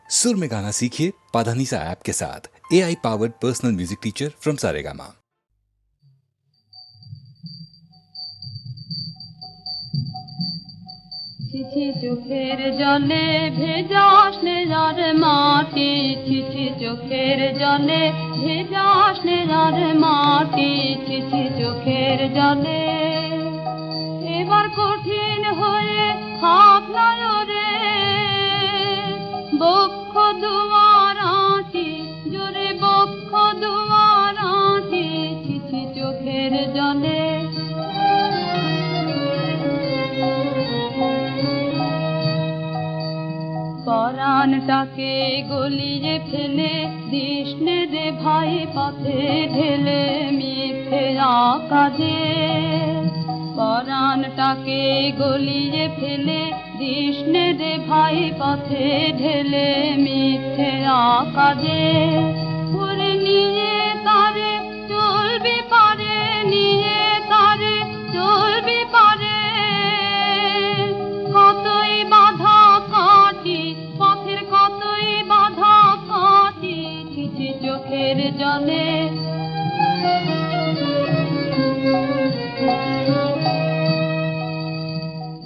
सुर में गाना सीखिए पाधानीसा ऐप के साथ। AI powered personal music teacher from Saregama. চিঠি চোখের জলে ভেজা স্নেহার মাটি, চিঠি চোখের জলে ভেজা স্নেহার মাটি, চিঠি চোখের জলে এবার কঠিন হয়ে ভাবনায় রে বক্ষ দুয়ার আঁটি, জোরে বক্ষ দুয়ার আঁটি, চিঠি চোখের জলে। পরাণটাকে গলিয়ে ফেলে দিসনে রে ভাই পথে ঢেলে মিথ্যে কাজে, পরাণটাকে গলিয়ে ফেলে দিসনে রে ভাই পথে ঢেলে মিথ্যে কাজে। ওরে নিয়ে তারে চলবি পারে, নিয়ে তারে চলবি পারে, কতই বাধা কাটি পথের, কতই বাধা কাটি, চিঠি চোখের জলে।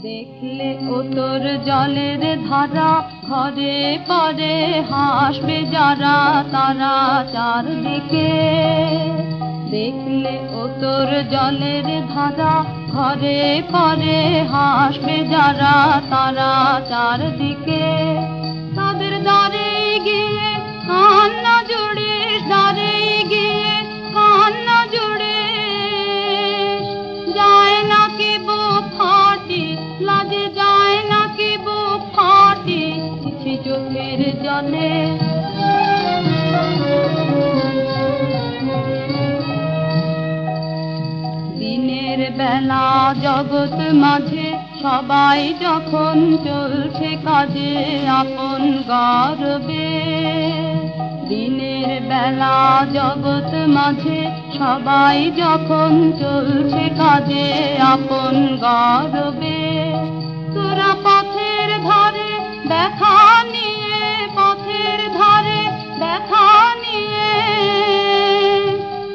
দেখলে ও তোর জলের ধারা, ঘরে পরে হাসবে যারা তারা চারদিকে। দেখলে ও তোর জলের ধারা, ঘরে পরে হাসবে যারা তারা চারদিকে। তাদের দ্বারে গিয়ে কান্না জুড়িস, দ্বারে গিয়ে কান্না জুড়িস, যায় না কি বুক ফাটি, লাজে যায় না কি বুক ফাটি, চিঠি চোখের জলে। দিনের বেলা জগৎ মাঝে সবাই যখন চলছে কাজে আপন গর্বে, দিনের বেলা জগৎ মাঝে সবাই যখন চলছে কাজে আপন গর্বে, তোরা পথের ধারে দেখা নিয়ে, পথের ধারে দেখা নিয়ে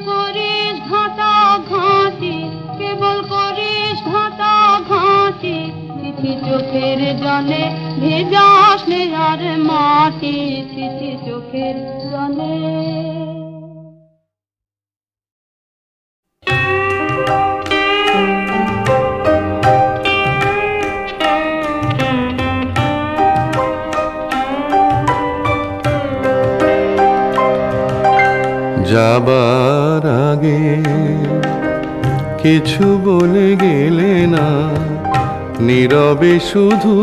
করিস ঘাটা ঘাঁটি, কেবল করিস ঘাটা ঘাঁটি, চিঠি চোখের জলে ভেজা স্নেহার মাটি, চিঠি চোখের জলে। যাবার আগে কিছু বলে গেলে না, নীরবে শুধু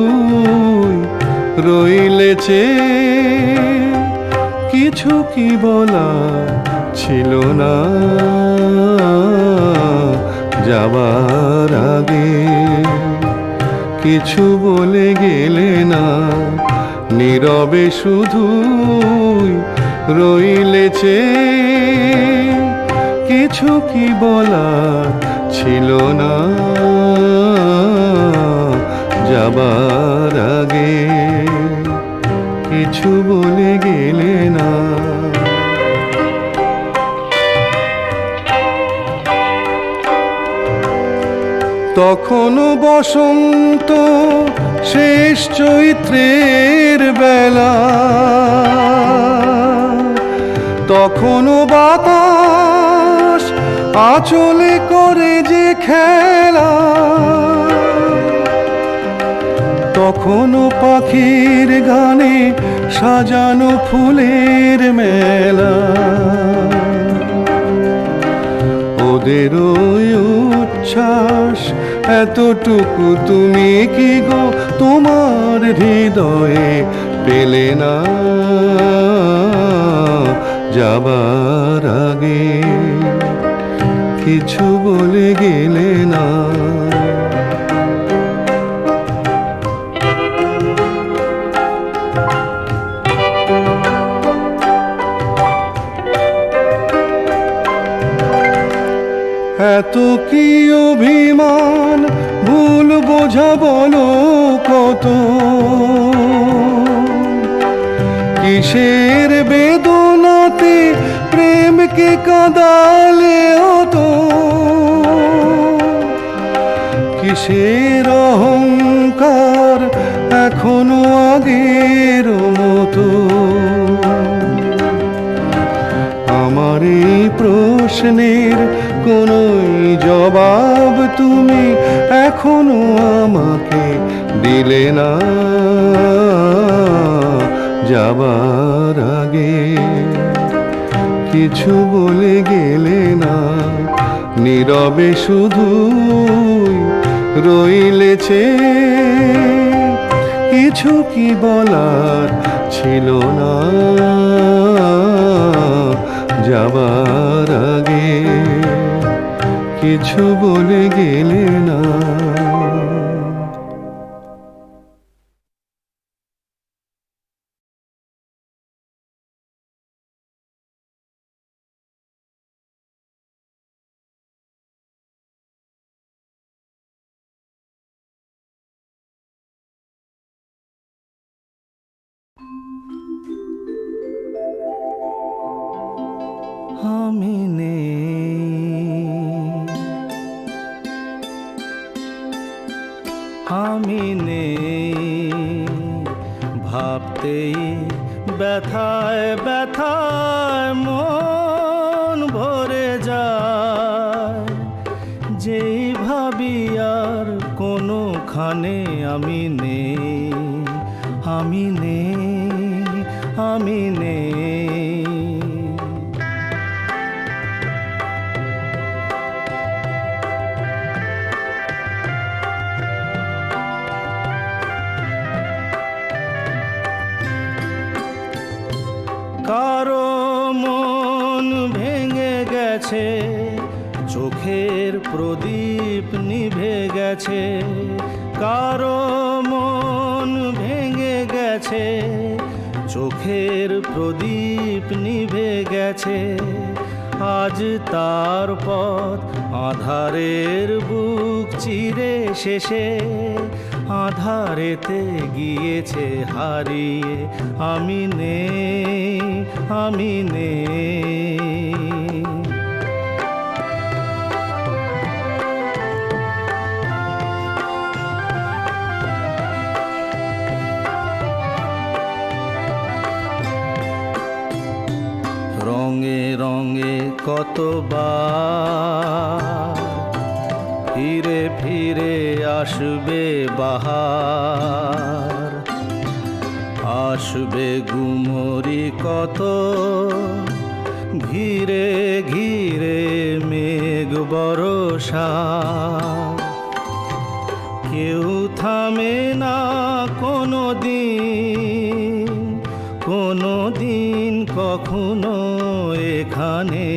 রইলেছে, কিছু কি বলা ছিল না। যাবার আগে কিছু বলে গেলে না, নীরবে শুধু রইলেছে, কিছু কি বলা ছিল না। যাবার আগে কিছু বলে গেলে না। তখনও বসন্ত শেষ চৈত্রের বেলা, তখনও বাতাস আঁচলে করে যে খেলা, তখনও পাখির গানে সাজানো ফুলের মেলা। ওদের ওই উচ্ছ্বাস এতটুকু তুমি কি গো তোমার হৃদয়ে পেলে না। যাবার আগে কিছু বলে গেলে না। এত কি অভিমান ভুল বোঝা বলো কত, কিসের বেদনাতে প্রেমকে কাঁদালে তো, কিসের অহংকার এখনো আগের মতো। আমার এই প্রশ্নের কোনোই জবাব তুমি এখনো আমাকে দিলে না। যাবার আগে কিছু বলে গেলে না, নীরবে শুধু রইলেছে। কিছু কি বলার ছিল না যাবার আগে, কিছু বলে গেলে না। আমি নেই ভাবতেই ব্যথায় ব্যথায় মন ভরে যায়। যেই ভাবি আর কোনোখানে আমি নেই, আমি নেই। কারো মন ভেঙে গেছে, চোখের প্রদীপ নিভে গেছে। কারো মন ভেঙে গেছে, চোখের প্রদীপ নিভে গেছে। আজ তার পথ আঁধারের বুক চিরে শেষে, আঁধারেতে গিয়েছে হারিয়ে। আমি নেই। রঙে রঙে কতবার ফিরে ফিরে আসবে বাহার, আসবে গুমরি কত ঘিরে ঘিরে মেঘ বরষা। কেউ থামে না কোনো দিন কখনো এখানে।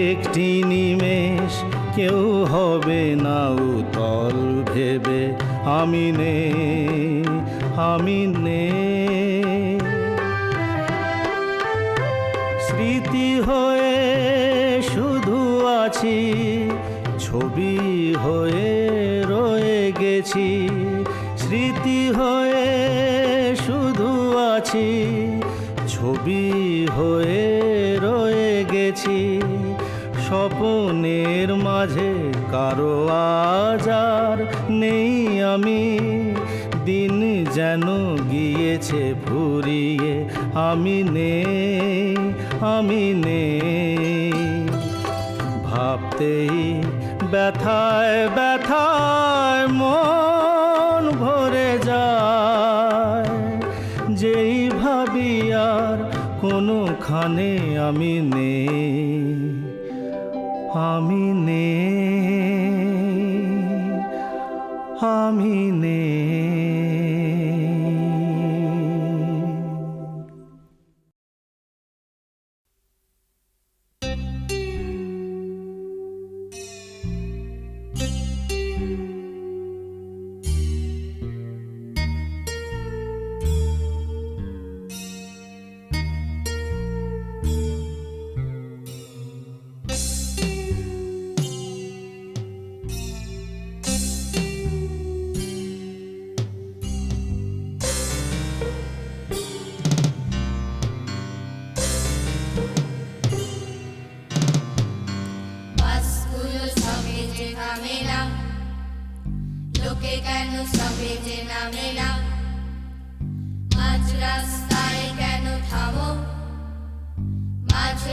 একটি নিমেষ কেউ হবে না উতল ভেবে। আমি নেই। স্মৃতি হয়ে শুধু আছি, ছবি হয়ে রয়ে গেছি। স্মৃতি হয়ে শুধু আছি, ছবি হয়ে রয়ে গেছি। স্বপ্নের মাঝে কারো আজ আর নেই আমি, দিন যেন গিয়েছে ফুরিয়ে। আমি নেই ভাবতেই ব্যথায় ব্যথায় মন ভরে যায়। যেই ভাবি আর কোনোখানে আমি নেই, আমি নেই।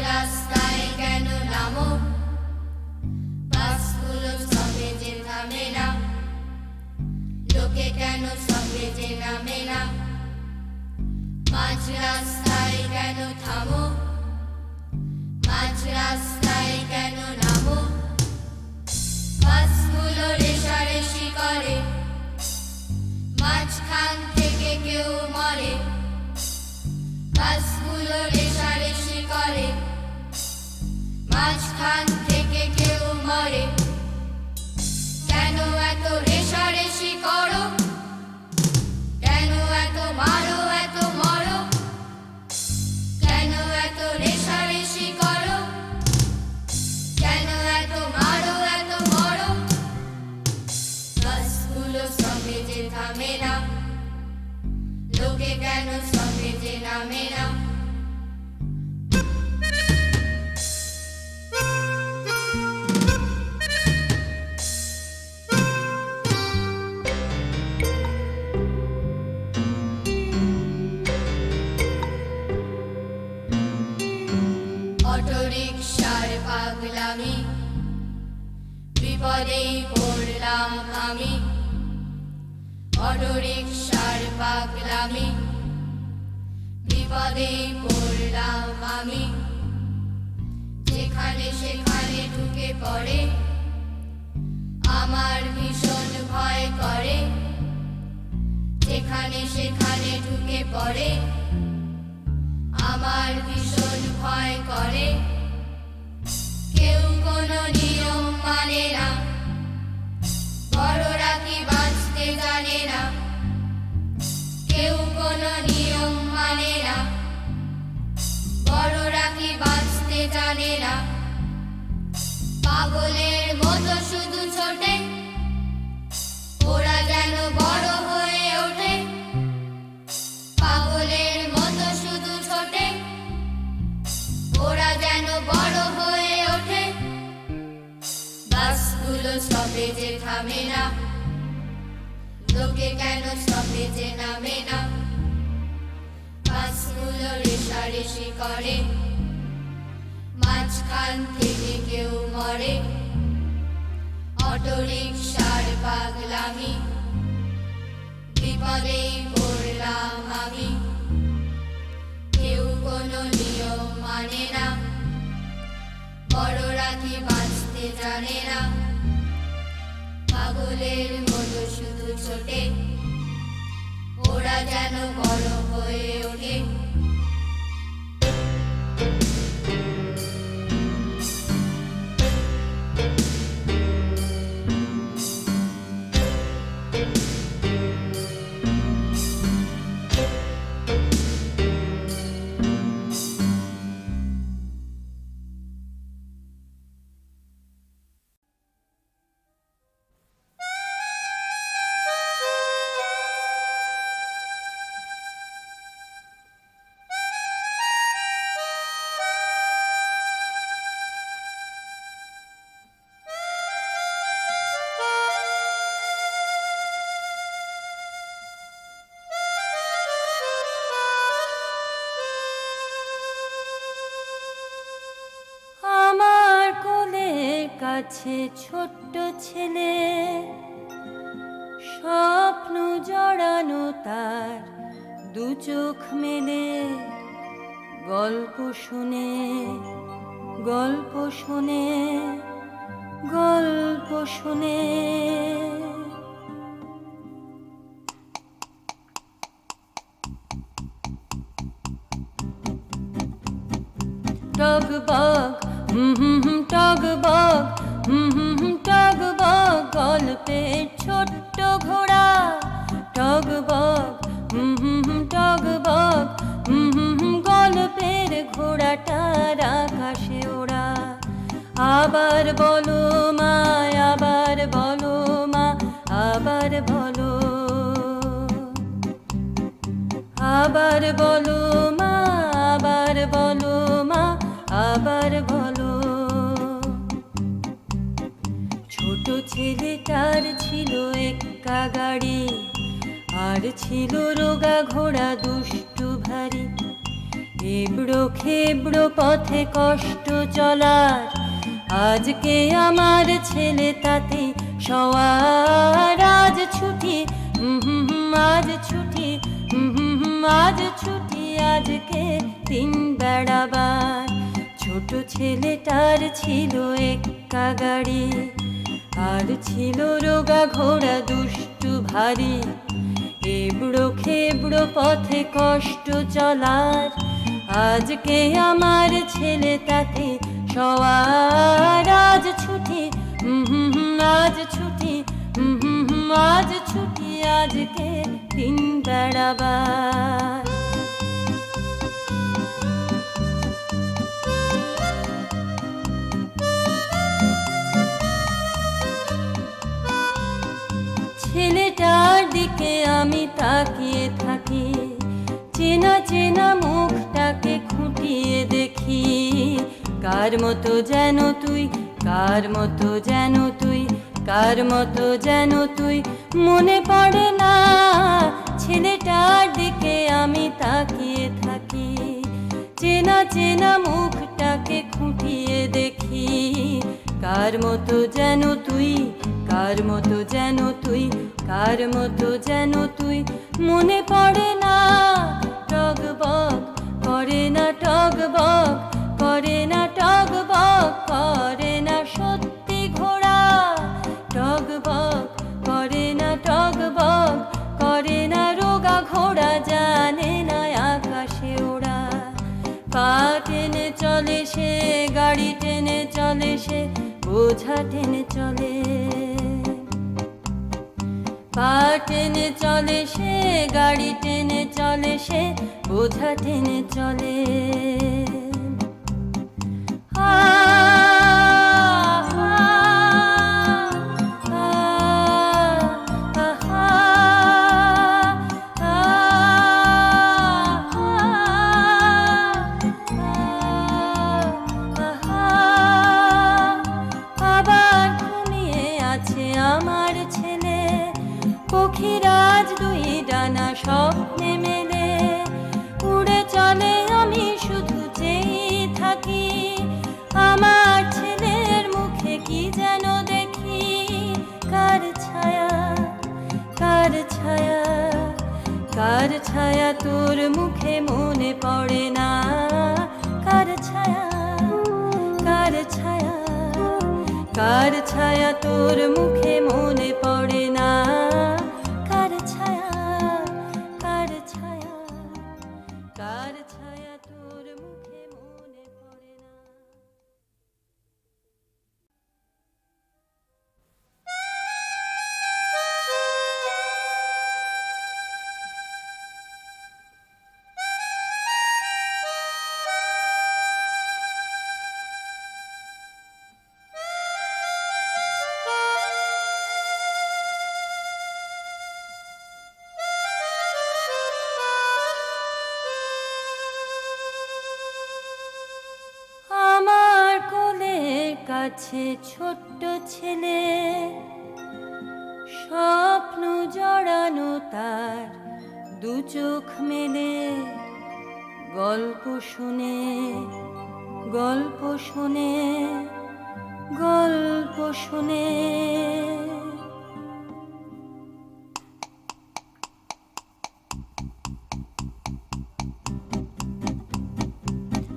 রাস্তায় কেন নামো, বাসগুলো সবে যে থামে না, লোকে কেন সবে যে নামে না, মাঝ রাস্তায় কেন থামো, মাঝ রাস্তায় কেন নামো, বাসগুলো রেশারেশি করে, মাঝখান থেকে কেউ মরে, বাসগুলো রেশারেশি করে, মাঝখান থেকে কেউ মরে, কেন এত রেশারেশি করো, কেন এত মারো এত মরো, কেন এত রেশারেশি করো, কেন এত মারো এত মরো, বাসগুলো সবে যে থামে না, লোকে কেন সবে যে নামে না। অটোরিকশার পাগলামি, বিপদেই পড়লাম আমি, অটোরিকশার পাগলামি, বিপদেই পড়লাম আমি, যেখানে সেখানে ঢুকে পড়ে আমার ভীষণ ভয় করে, যেখানে সেখানে ঢুকে পড়ে আমার ভীষণ ভয় করে, কেউ কোনো নিয়ম মানে না, বড়রা কি বাঁচতে জানে না, কেউ কোনো নিয়ম মানে না, বড়রা কি বাঁচতে জানে না, পাগলের মতো শুধু ছোটে, ওরা যেন বড় হয়ে ওঠে, পাগলের মতো শুধু ছোটে, ওরা যেন বড় হয়ে ওঠে, বাসগুলো সবে যে থামে না, লোকে কেন সবে যে নামে না, বাসগুলো রেশারেশি করে, মাঝখান থেকে কেউ মরে, অটোরিকশার পাগলামি, বিপদেই পড়লাম আমি, কেউ কোনো নিয়ম মানে না, বড়রা কি বাঁচতে জানে না, পাগলের মতো শুধু ছোটে, ওরা যেন বড় হয়ে ওঠে। কাছে ছোট্ট ছেলে, স্বপ্ন জড়ানো তার দু চোখ মেলে, গল্প শুনে গল্প শুনে গল্প শুনে। টগবগ টগবগ টগবগ গল্পের ছোট্ট ঘোড়া, টগবগ টগবগ গল্পের ঘোড়াটার আকাশে ওড়া। আবার বলো মা, আবার বলো মা, আবার বলো, আবার বলো মা, আবার বলো মা, আবার বলো। ছোট ছেলেটার ছিল এক্কা গাড়ি, আর ছিল রোগা ঘোড়া দুষ্টু ভারী। এবড়ো খেবড়ো পথে কষ্ট চলার, আজকে আমার ছেলে তাতে সওয়ার। আজ ছুটি, আজ ছুটি, আজ ছুটি, আজকে দিন বেড়াবার। ছোট ছেলেটার ছিল এক্কা গাড়ি, আর ছিল রোগা ঘোড়া দুষ্টু ভারী। এবড়ো খেবড়ো পথে কষ্ট চলার, আজকে আমার ছেলে তাতে সওয়ার। আজ ছুটি, আজ ছুটি, আজ ছুটি, আজকে দিন বেড়াবার। ছেলেটার দিকে আমি তাকিয়ে থাকি, চেনা চেনা মুখটাকে খুঁটিয়ে দেখি। কার মতো যেন তুই, কার মতো যেন তুই, কার মতো যেন তুই, মনে পড়ে না। ছেলেটার দিকে আমি তাকিয়ে থাকি, চেনা চেনা মুখটাকে খুঁটিয়ে দেখি। কার মতো যেন তুই, কার মতো যেন তুই, কার মতো যেন তুই, মনে পড়ে না। টগবগ করে না, টগবগ করে না, টগবগ করে না সত্যি ঘোড়া। টগবগ করে না, টগবগ করে না রোগা ঘোড়া, জানে না আকাশে ওড়া। পা টেনে চলে সে, গাড়ি টেনে চলে সে, বোঝা টেনে চলে। পা টেনে চলে সে, গাড়ি টেনে চলে সে, বোঝা টেনে চলে। আবার ঘুমিয়ে আছে আমার ছেলে, পক্ষীরাজ দুই ডানা স্বপ্নে মেলে। উড়ে চলে আমি শুধু চেয়ে থাকি, আমার ছেলের মুখে কি যেন দেখি। কার ছায়া, কার ছায়া, কার ছায়া তোর মুখে মনে পড়ে না। কার ছায়া, কার ছায়া, কার ছায়া তোর মুখে মনে পড়ে না। কার ছায়া, কার ছায়া, কার ছায়া তোর মুখে মনে পড়ে না। আমার কোলের কাছে ছোট্ট ছেলে, স্বপ্ন জড়ানো তার দু চোখ মেলে। গল্প শুনে, গল্প শুনে, গল্প শুনে।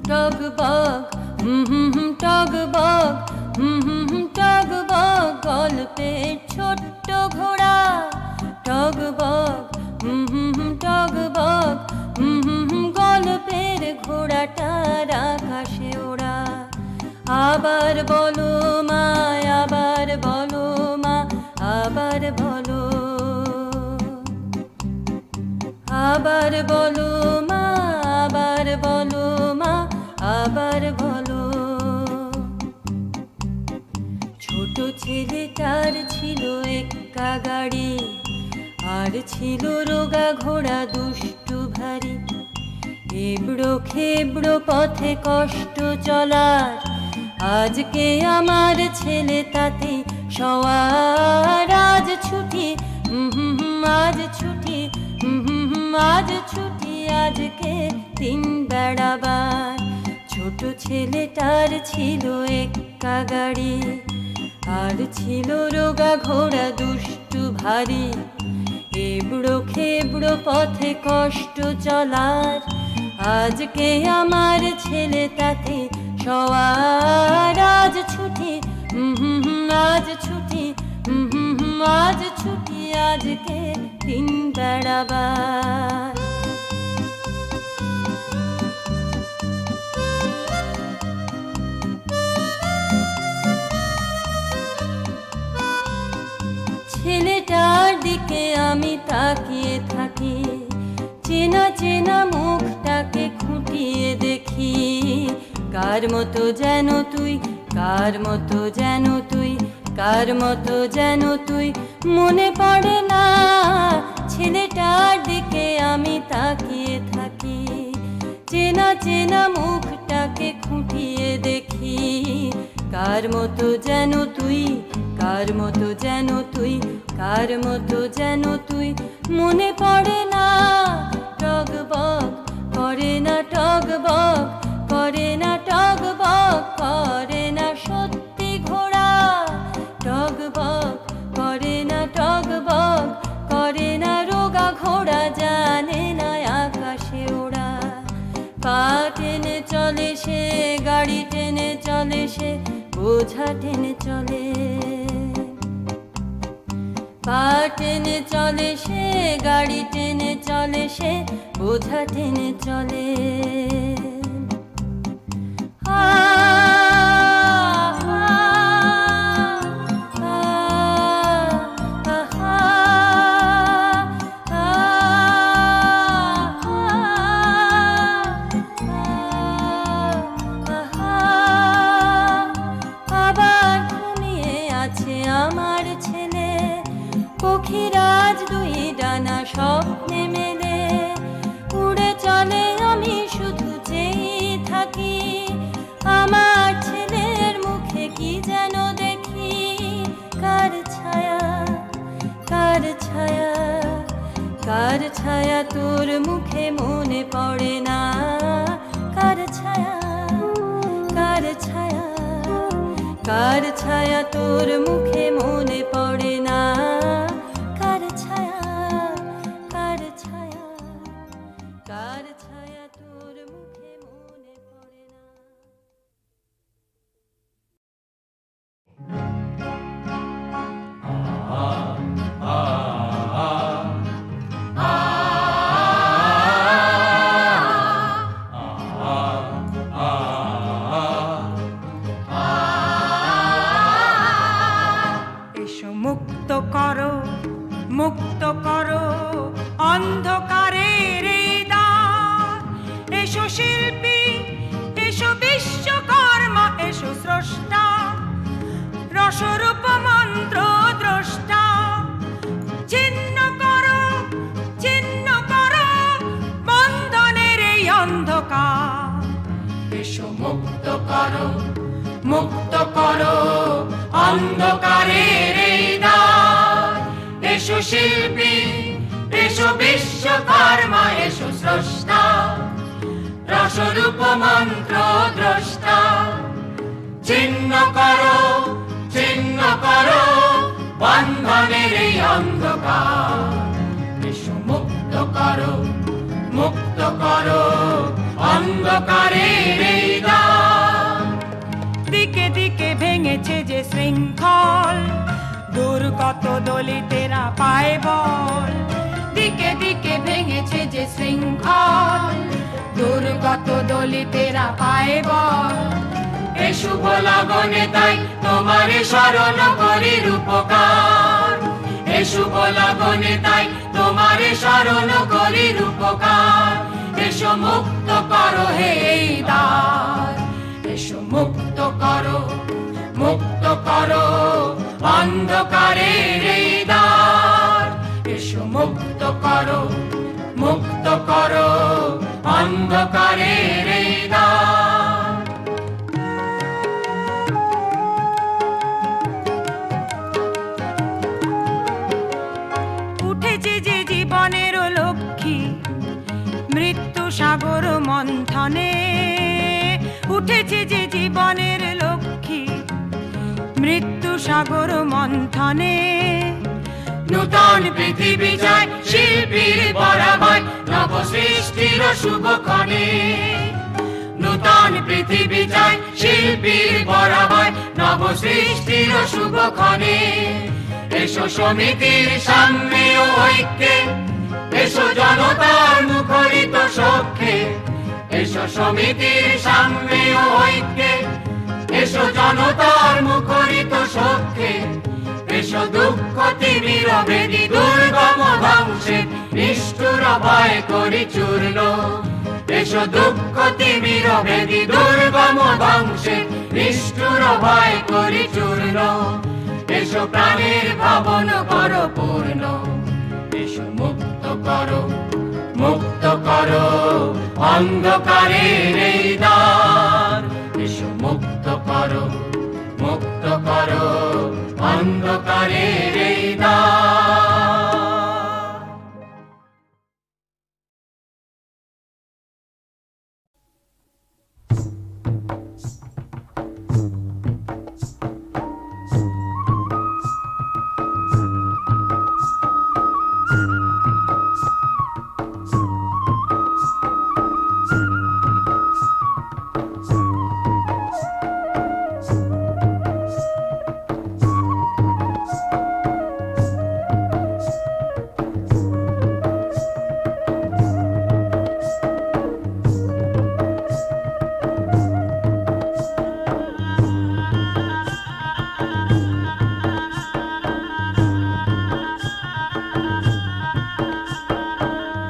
টগবগ, টগবগ, টগবগ গল্পের ছোট্ট ঘোড়া। টগবগ, টগবগ, গল্পের ঘোড়াটার আকাশে ওড়া। আবার বলো মা, আবার বলো মা, আবার বলো। আবার বলো মা, আবার বলো মা, আবার বলো। ছোট ছেলেটার ছিল এক্কা গাড়ি, আর ছিল রোগা ঘোড়া দুষ্টু ভারী। এবড়ো খেবড়ো পথে কষ্ট চলার, আজকে আমার ছেলে তাতে সওয়ার। আজ ছুটি, আজ ছুটি, আজ ছুটি, আজকে দিন বেড়াবার। ছোট ছেলেটার ছিল এক্কা গাড়ি, আর ছিল রোগা ঘোড়া দুষ্টু ভারী। এবড়ো খেবড়ো পথে কষ্ট চলার, আজকে আমার ছেলে তাতে সওয়ার। আজ ছুটি, আজ ছুটি, আজ ছুটি, আজকে দিন বেড়াবার। ছেলেটার দিকে আমি তাকিয়ে থাকি, চেনা চেনা মুখটাকে খুঁটিয়ে দেখি। কার মতো যেন তুই, কার মতো যেন তুই, কার মতো যেন তুই, মনে পড়ে না। ছেলেটার দিকে আমি তাকিয়ে থাকি, চেনা চেনা মুখটাকে খুঁটিয়ে দেখি। কার মতো যেন তুই, কার মতো যেন তুই, কার মতো যেন তুই, মনে পড়ে না। টগবগ করে না, টগবগ করে না, টগবগ করে না সত্যি ঘোড়া। টগবগ করে না, টগবগ করে না রোগা ঘোড়া, জানে না আকাশে ওড়া। পা টেনে চলে সে, গাড়ি টেনে চলে সে, বোঝা টেনে চলে। পা টেনে চলে সে, গাড়ি টেনে চলে সে, বোঝা টেনে চলে। আবার ঘুমিয়ে আছে আমার ছেলে, পক্ষীরাজ দুই ডানা স্বপ্নে মেলে। উড়ে চলে আমি শুধু চেয়ে থাকি, আমার ছেলের মুখে কি যেন দেখি। কার ছায়া, কার ছায়া, কার ছায়া তোর মুখে মনে পড়ে না। কার ছায়া, কার ছায়া, কার ছায়া তোর মুখে মনে পড়ে না। কার ছায়া, কার ছায়া, কার ছায়া তোর মুখে মনে পড়ে না। এসো মুক্ত করো, মুক্ত করো অন্ধকারের এই দ্বার। এসো শিল্পী, এসো বিশ্বকর্মা, এসো স্রষ্টা, রসরূপ মন্ত্র দ্রষ্টা। চিহ্ন করো, চিহ্ন করো বন্ধনের এই অন্ধকার। এসো মুক্ত করো, মুক্ত করো অন্ধকারের এই দ্বার। এসো শিল্পী, এসো বিশ্বকর্মা, এসো স্রষ্টা, রসরূপ মন্ত্র দ্রষ্টা। চিহ্ন করো, চিহ্ন করো বন্ধনের এই অন্ধকার। এসো মুক্ত করো, মুক্ত করো অন্ধকারের এই দ্বার। দিকে দিকে ভেঙেছে যে শৃঙ্খল, দুর্গত দলিতেরা পায় বল। দিকে দিকে ভেঙেছে যে শৃঙ্খল, দুর্গত দলিতেরা পায় বল। এ শুভ লগনে তাই তোমারে স্মরণ করি রূপকার। এ শুভ লগনে তাই তোমারে স্মরণ করি রূপকার। এসো মুক্ত করো হে এই দ্বার। এসো মুক্ত করো, মুক্ত করো অন্ধকারের এই দ্বার। এসো মুক্ত করো, মুক্ত করো অন্ধকারের এই দ্বার। উঠেছে যে জীবনের লক্ষ্মী, মৃত্যু সাগর মন্থনে উঠেছে যে জীবনের লক্ষ্মী, মৃত্যু সাগর মন্থনে নূতন পৃথিবী যায় শিল্পীর বরাবর নব সৃষ্টির শুভক্ষণে, নূতন পৃথিবী যায় শিল্পীর বরাবর নব সৃষ্টির শুভক্ষণে। এসো সমিতির সামনে ঐক্যে, এসো জনতার মুখরিত সখ্যে, এসো সমিতির সামনে ঐক্যে, এসো জনতার মুখরিত সখ্যে, এসো দুঃখ তিমির বেদি দুর্গম ধ্বংসে নিষ্ঠুর ভয় করি চূর্ণ, এসো দুঃখ তিমির বেদি দুর্গম ধ্বংসে নিষ্ঠুর ভয় করি চূর্ণ, এসো প্রাণের ভাবন করো পূর্ণ, এসো মুক্ত করো, মুক্ত করো অন্ধকারের এই দ্বার, এসো মুক্ত করো, মুক্ত করো অন্ধকারের এই দ্বার।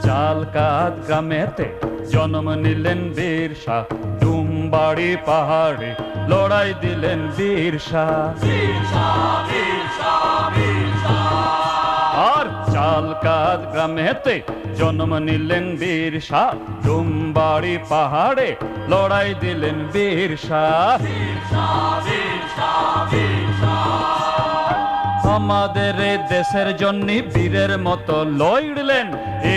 জালকাত গ্রামেতে জন্ম নিলেন বীর শাহ, ডুমবাড়ি পাহাড়ে লড়াই দিলেন বীর শাহ। আর জালকাত গ্রামেতে জন্ম নিলেন বীর শাহ, ডুমবাড়ি পাহাড়ে লড়াই দিলেন বীর শাহ। আমাদের এই দেশের জন্য বীরের মতো লড়লেন,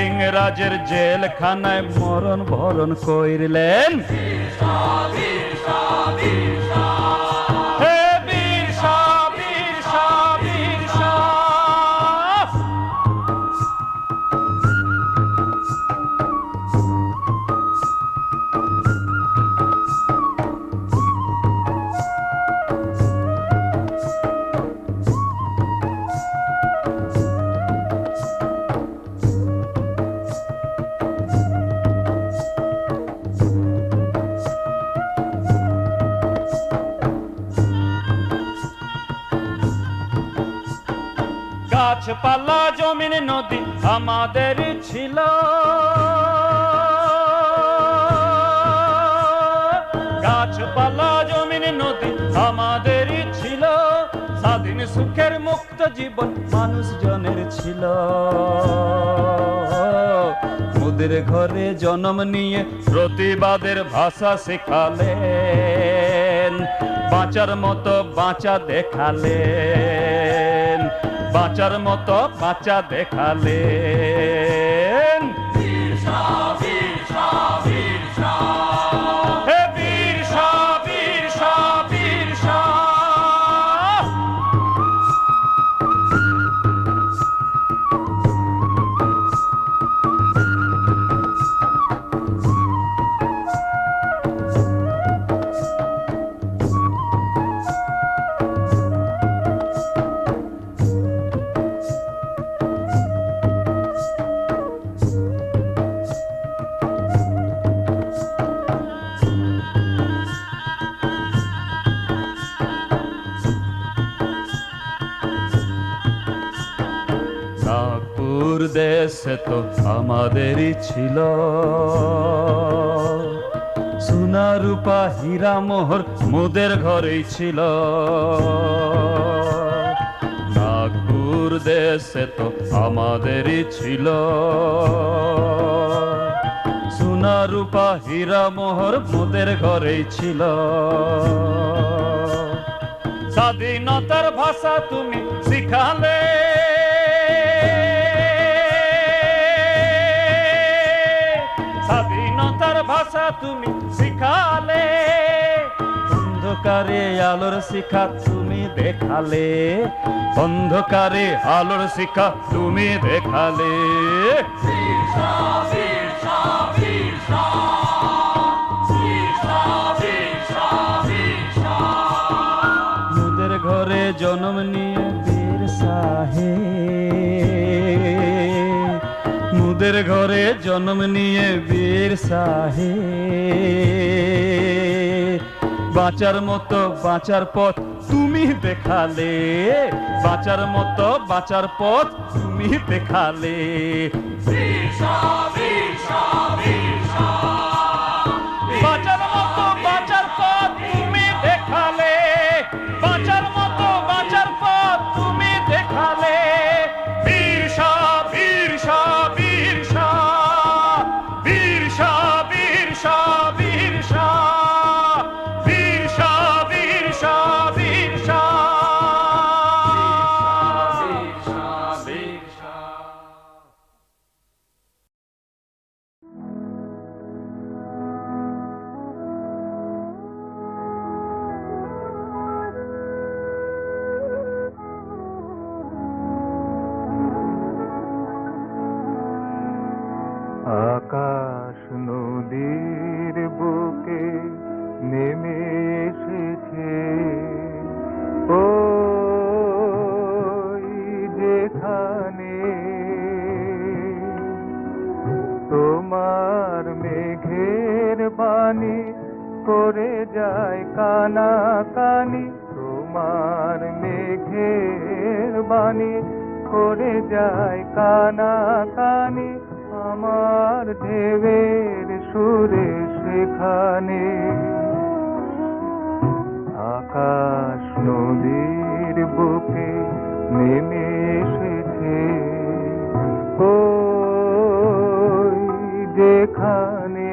ইংরাজের জেলখানায় মরণ ভরণ কইরলেন। হে বীর শাহ, বীর শাহ, বীর শাহ। গাছপালা জমিন নদী আমাদের ছিল, গাছপালা জমিন নদী আমাদের ছিল, স্বাধীন সুখের মুক্ত জীবন মানুষজনের ছিল। মোদের ঘরে জন্ম নিয়ে প্রতিবাদের ভাষা শেখালেন, বাঁচার মতো বাঁচা দেখালেন, বাঁচার মতো বাঁচা দেখালেন। হে বীর শাহ, বীর শাহ, বীর শাহ। নাগপুর দেশে তো আমাদেরই ছিল, সোনা রূপা হীরা মোহর মোদের ঘরেই ছিল। নাগপুর দেশে তো আমাদেরই ছিল, সোনা রূপা হীরা মোহর মোদের ঘরেই ছিল। স্বাধীনতার ভাষা তুমি শিখালে, স্বাধীনতার ভাষা তুমি শিখালে, অন্ধকারে আলোর শিখা তুমি দেখালে, অন্ধকারে আলোর শিখা তুমি দেখালে। মুদের ঘরে জন্ম নিয়ে বীর সাহেব, মুদের ঘরে জন্ম নিয়ে বীর সাহেব, বাঁচার মতো বাঁচার পথ তুমি দেখালে, বাঁচার মতো বাঁচার পথ তুমি দেখালে। বাঁচার মতো বাঁচার পথ তুমি দেখালে, বাঁচার মতো বাঁচার পথ তুমি দেখালে। বীর শাহ, বীর শাহ, বীর শাহ, বীর শাহ, বীর শাহ, বীর শাহ, বীর শাহ, বীর শাহ, বীর শাহ, বীর শাহ। আকাশ নদীর বুকে নেমে এসেছে ওই যেখানে তোমার মেঘের বাণী করে যায় কানা কানি, তোমার মেঘের বাণী করে যায় কানা কানি, আমার ঢেউয়ের সুরে সেখানে। আকাশ নদীর বুকে নেমে এসেছে ওই যেখানে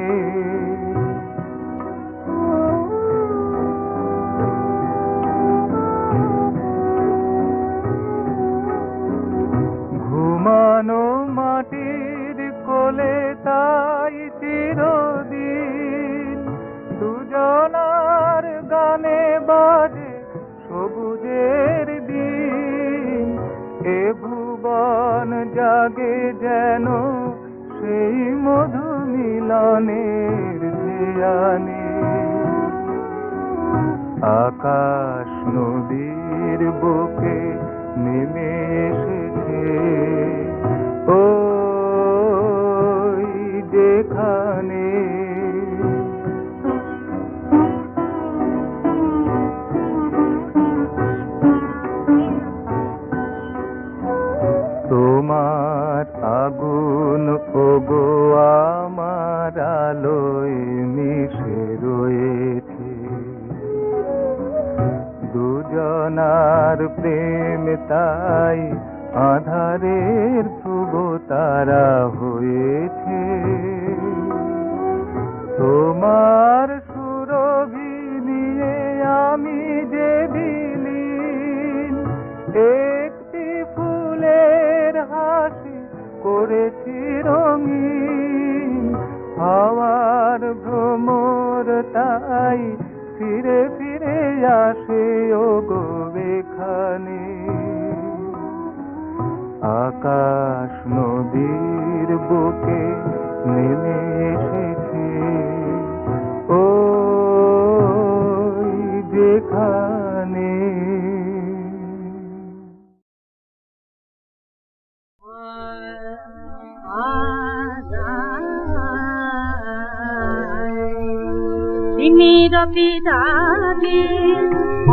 ঘুমানো মাটির কোলে তাই চিরদিন দুজনার গানে বাজে সবুজের দিন, এ ভুবন জাগে যেন সেই মধু মিলনের ধ্যানে। আকাশ নদীর বুকে নেমে এসেছে ওই যেখানে তোমার আগুন ওগো আমার আলোয় মিশে রয়েছে, দুজনার প্রেম তাই আধারের ধ্রুব তারা হয়েছে। তোমার সুরভি নিয়ে আমি যে বিলীন, একটি ফুলের হাসি করেছি রঙিন, হাওয়ার ভ্রমর তাই ফিরে ফিরে আসে ওগো এখানে। আকাশ নদীর বুকে নেমে এসেছে ওই যেখানে তিমির বিদারি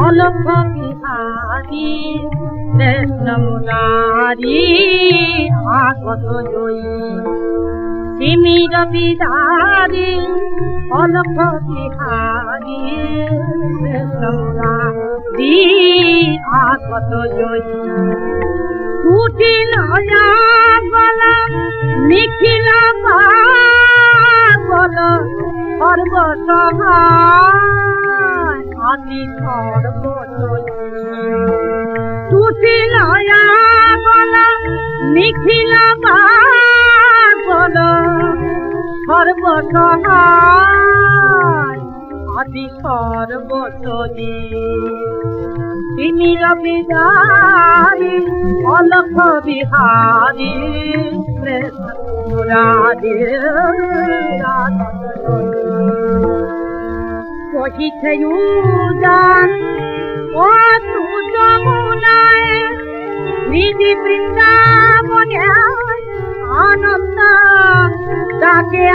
অলক্ষ বিহারি কৃষ্ণ মুরারি আগত জয়ী, তিমির বিদারি অলক্ষ বিহারি কৃষ্ণ মুরারি আগত জয়ী। কুটি নয়া গলা নিখিল পাগল সর্বসহায় আতি সর্বজয়ী। তুতি নয়া গলা নিখিল পাগল সর্বসহায় আদি সর্বসজী তিনি রবিদারি অলখ বিহারী মুরারি কহিছে উজান ও তু যমুনায় নিধি বৃন্দাবনে আনন্দ ডাকে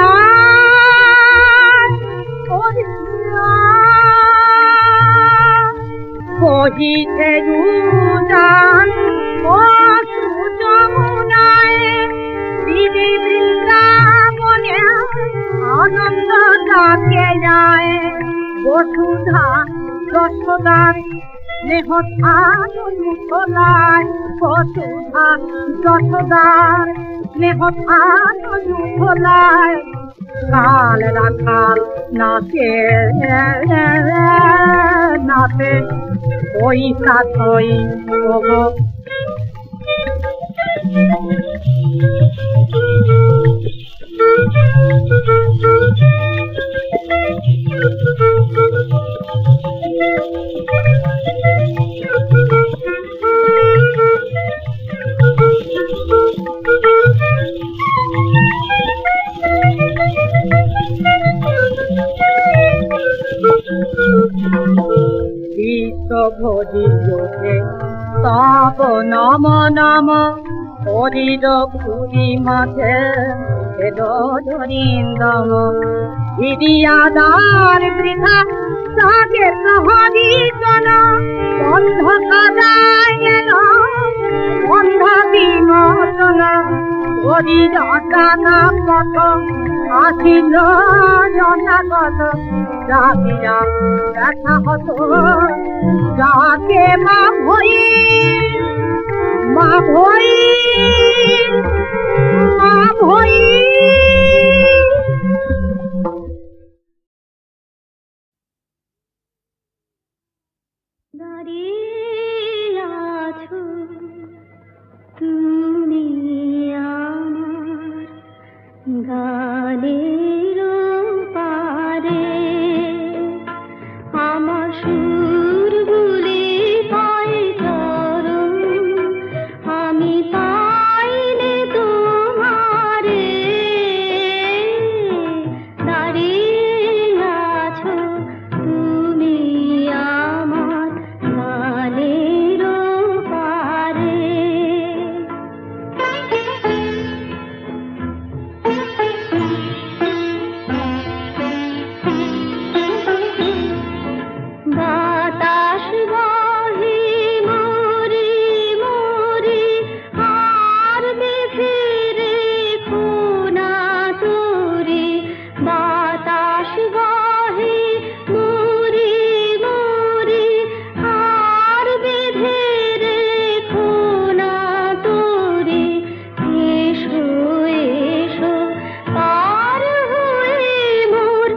কহিছে উজান ও তু যমুনায় নিধি বৃন্দাবনে আনন্দ ডাকে যায় বসুধা যশোদার স্নেহ স্থান মুখলায় বসুধা যশোদার স্নেহ স্থান মুখলায় কাল রাখাল নাচে নাচে ওই সাথই ওগো ভোজি যোগে তব নম নম হরির পুরী মাঝে ধরিন্দম হিরিয়াদার বৃথা তাকে প্রহরী জন বন্ধ কাদায় গেল বন্ধ বিমোচন হরির অজানা পথ আসিল জনাগত জাগিয়া দেখা হতো যাকে মা ভই মা ভই মা ভই দাঁড়িয়ে আছো তুমি আমার গানের পারে আমার সুরগুলি পায়ে চরণ আমি পাইলে তোমারে দাঁড়িয়ে আছো তুমি আমার গানের পারে বাতাস বহে মরি মরি আর বেঁধে রেখো না তোরে বাতাস বহে মরি মরি আর বেঁধে রেখো না তোরে এসো এসো পার হয়ে মোর